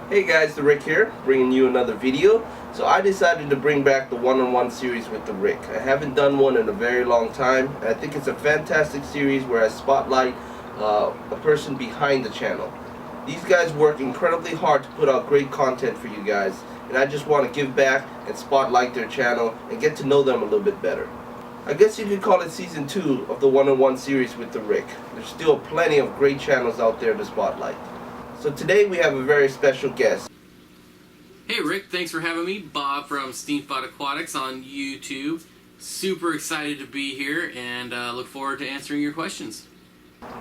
Hey guys, TheRick here, bringing you another video. So I decided to bring back the one-on-one series with TheRick. I haven't done one in a very long time, and I think it's a fantastic series where I spotlight a person behind the channel. These guys work incredibly hard to put out great content for you guys, and I just want to give back and spotlight their channel and get to know them a little bit better. I guess you could call it season 2 of the one-on-one series with TheRick. There's still plenty of great channels out there to spotlight. So today we have a very special guest. Hey Rick, thanks for having me. Bob from Steenfott Aquatics on YouTube. Super excited to be here and look forward to answering your questions.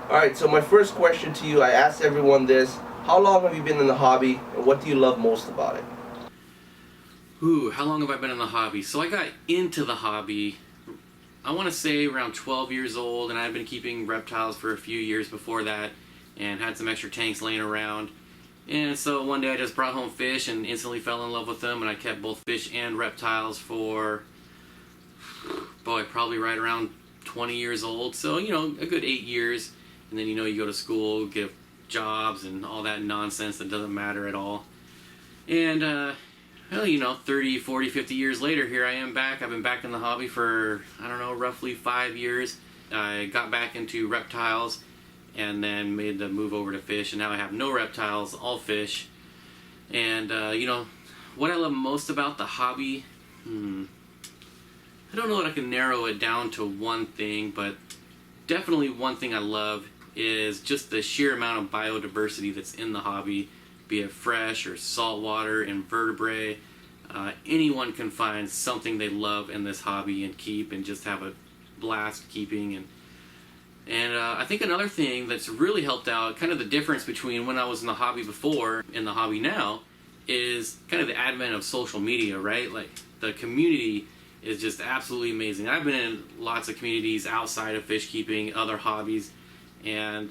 Alright, so my first question to you, I asked everyone this. How long have you been in the hobby and what do you love most about it? Ooh, how long have I been in the hobby? So I got into the hobby, I want to say around 12 years old, and I've been keeping reptiles for a few years before that and had some extra tanks laying around. And so one day I just brought home fish and instantly fell in love with them, and I kept both fish and reptiles for, boy, probably right around 20 years old. So, you know, a good 8 years. And then, you know, you go to school, get jobs and all that nonsense that doesn't matter at all. And, well, you know, 30, 40, 50 years later, here I am back. I've been back in the hobby for, I don't know, roughly 5 years. I got back into reptiles and then made the move over to fish, and now I have no reptiles, all fish. And you know, what I love most about the hobby, I don't know that I can narrow it down to one thing, but definitely one thing I love is just the sheer amount of biodiversity that's in the hobby, be it fresh or saltwater, invertebrate. Anyone can find something they love in this hobby and keep and just have a blast keeping. And I think another thing that's really helped out, kind of the difference between when I was in the hobby before and the hobby now, is kind of the advent of social media, right? Like, the community is just absolutely amazing. I've been in lots of communities outside of fish keeping, other hobbies, and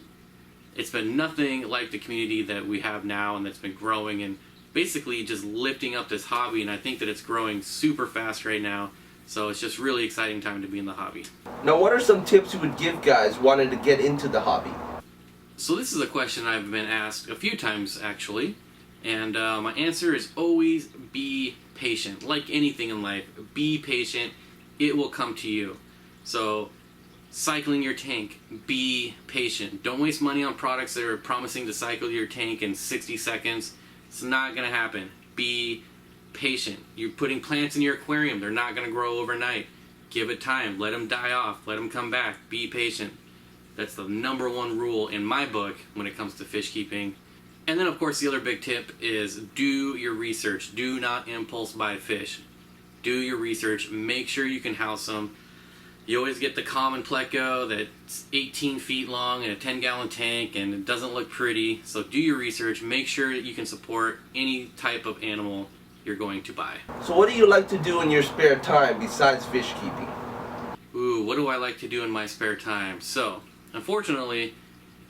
it's been nothing like the community that we have now and that's been growing and basically just lifting up this hobby, and I think that it's growing super fast right now. So it's just really exciting time to be in the hobby. Now, what are some tips you would give guys wanting to get into the hobby? So this is a question I've been asked a few times actually, and my answer is always be patient. Like anything in life, be patient, it will come to you. So cycling your tank, be patient. Don't waste money on products that are promising to cycle your tank in 60 seconds. It's not going to happen. Be patient. You're putting plants in your aquarium, they're not going to grow overnight. Give it time, let them die off, let them come back. Be patient. That's the #1 rule in my book when it comes to fish keeping. And then of course the other big tip is do your research. Do not impulse buy fish. Do your research, make sure you can house them. You always get the common pleco that's 18 feet long in a 10-gallon tank and it doesn't look pretty. So do your research, make sure that you can support any type of animal you're going to buy. So what do you like to do in your spare time besides fish keeping? Ooh, what do I like to do in my spare time? So, unfortunately,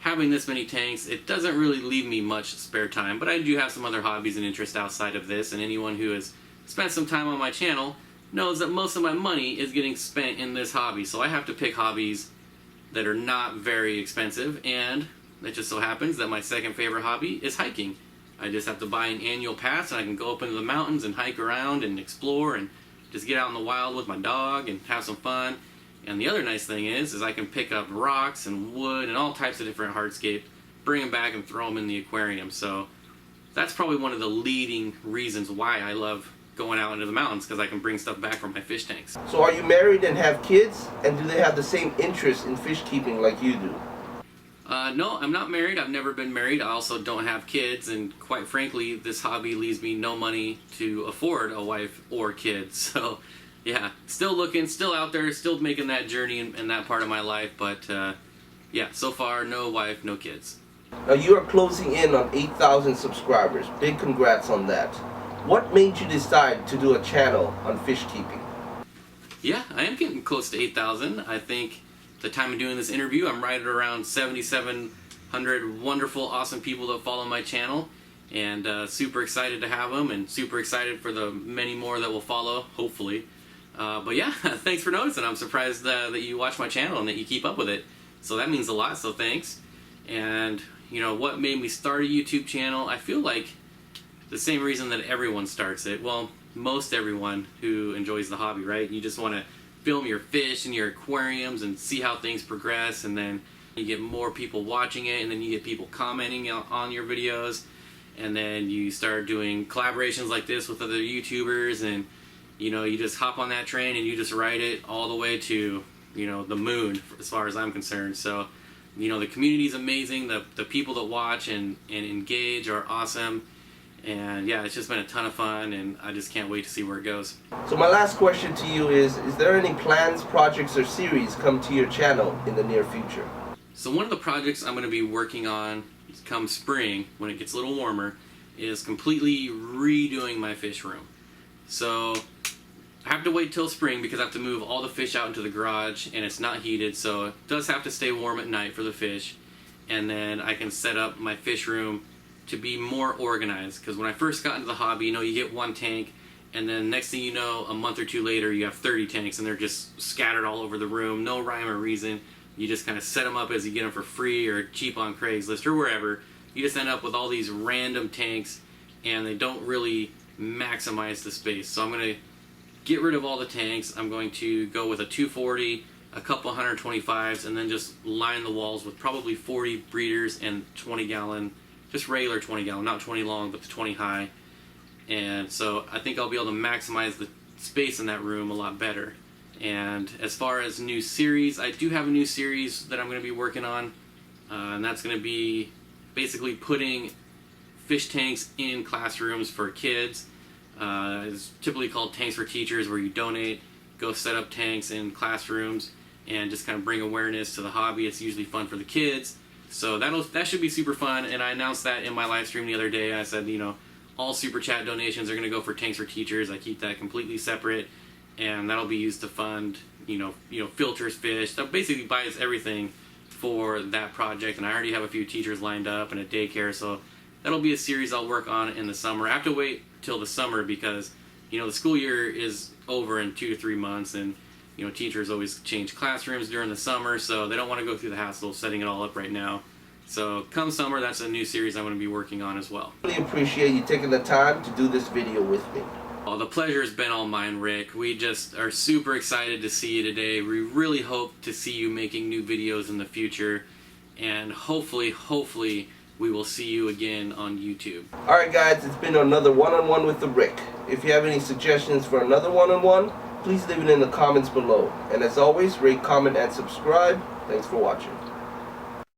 having this many tanks, it doesn't really leave me much spare time, but I do have some other hobbies and interests outside of this, and anyone who has spent some time on my channel knows that most of my money is getting spent in this hobby, so I have to pick hobbies that are not very expensive, and it just so happens that my second favorite hobby is hiking. I just have to buy an annual pass and I can go up into the mountains and hike around and explore and just get out in the wild with my dog and have some fun. And the other nice thing is I can pick up rocks and wood and all types of different hardscape, bring them back and throw them in the aquarium. So that's probably one of the leading reasons why I love going out into the mountains, because I can bring stuff back from my fish tanks. So are you married and have kids? And do they have the same interest in fish keeping like you do? No, I'm not married. I've never been married. I also don't have kids, and quite frankly, this hobby leaves me no money to afford a wife or kids. So, yeah, still looking, still out there, still making that journey in that part of my life, but yeah, so far, no wife, no kids. Now, you are closing in on 8,000 subscribers. Big congrats on that. What made you decide to do a channel on fish keeping? Yeah, I am getting close to 8,000. I think the time of doing this interview, I'm right at around 7,700 wonderful, awesome people that follow my channel, and super excited to have them, and super excited for the many more that will follow, hopefully. But yeah, thanks for noticing. I'm surprised that you watch my channel and that you keep up with it. So that means a lot, so thanks. And, you know, what made me start a YouTube channel? I feel like the same reason that everyone starts it. Well, most everyone who enjoys the hobby, right? You just want to film your fish in your aquariums and see how things progress, and then you get more people watching it, and then you get people commenting on your videos, and then you start doing collaborations like this with other YouTubers, and you just hop on that train and you just ride it all the way to the moon, as far as I'm concerned. So the community is amazing, the people that watch and engage are awesome, and yeah, it's just been a ton of fun, and I just can't wait to see where it goes. So my last question to you is there any plans, projects, or series come to your channel in the near future? So one of the projects I'm going to be working on come spring, when it gets a little warmer, is completely redoing my fish room. So I have to wait till spring because I have to move all the fish out into the garage, and it's not heated, so it does have to stay warm at night for the fish. And then I can set up my fish room to be more organized, because when I first got into the hobby, you get one tank, and then next thing you know, a month or two later, you have 30 tanks, and they're just scattered all over the room, no rhyme or reason. You just kind of set them up as you get them for free or cheap on Craigslist or wherever. You just end up with all these random tanks, and they don't really maximize the space. So I'm going to get rid of all the tanks. I'm going to go with a 240, a couple 125s, and then just line the walls with probably 40 breeders and 20 gallon, just regular 20 gallon, not 20 long, but the 20 high. And so I think I'll be able to maximize the space in that room a lot better. And as far as new series, I do have a new series that I'm going to be working on, and that's going to be basically putting fish tanks in classrooms for kids. It's typically called Tanks for Teachers, where you donate, go set up tanks in classrooms, and just kind of bring awareness to the hobby. It's usually fun for the kids, so that should be super fun. And I announced that in my live stream the other day. I said, all super chat donations are going to go for Tanks for Teachers. I keep that completely separate, and that'll be used to fund, filters, fish. That basically buys everything for that project. And I already have a few teachers lined up and a daycare, so that'll be a series I'll work on in the summer. I have to wait till the summer because, the school year is over in 2 to 3 months, and teachers always change classrooms during the summer, so they don't want to go through the hassle of setting it all up right now. So come summer, that's a new series I'm going to be working on as well. Really appreciate you taking the time to do this video with me. Oh, the pleasure has been all mine, Rick. We just are super excited to see you today. We really hope to see you making new videos in the future, and hopefully we will see you again on YouTube. Alright guys, it's been another one-on-one with the Rick. If you have any suggestions for another one-on-one, please leave it in the comments below. And as always, rate, comment, and subscribe. Thanks for watching.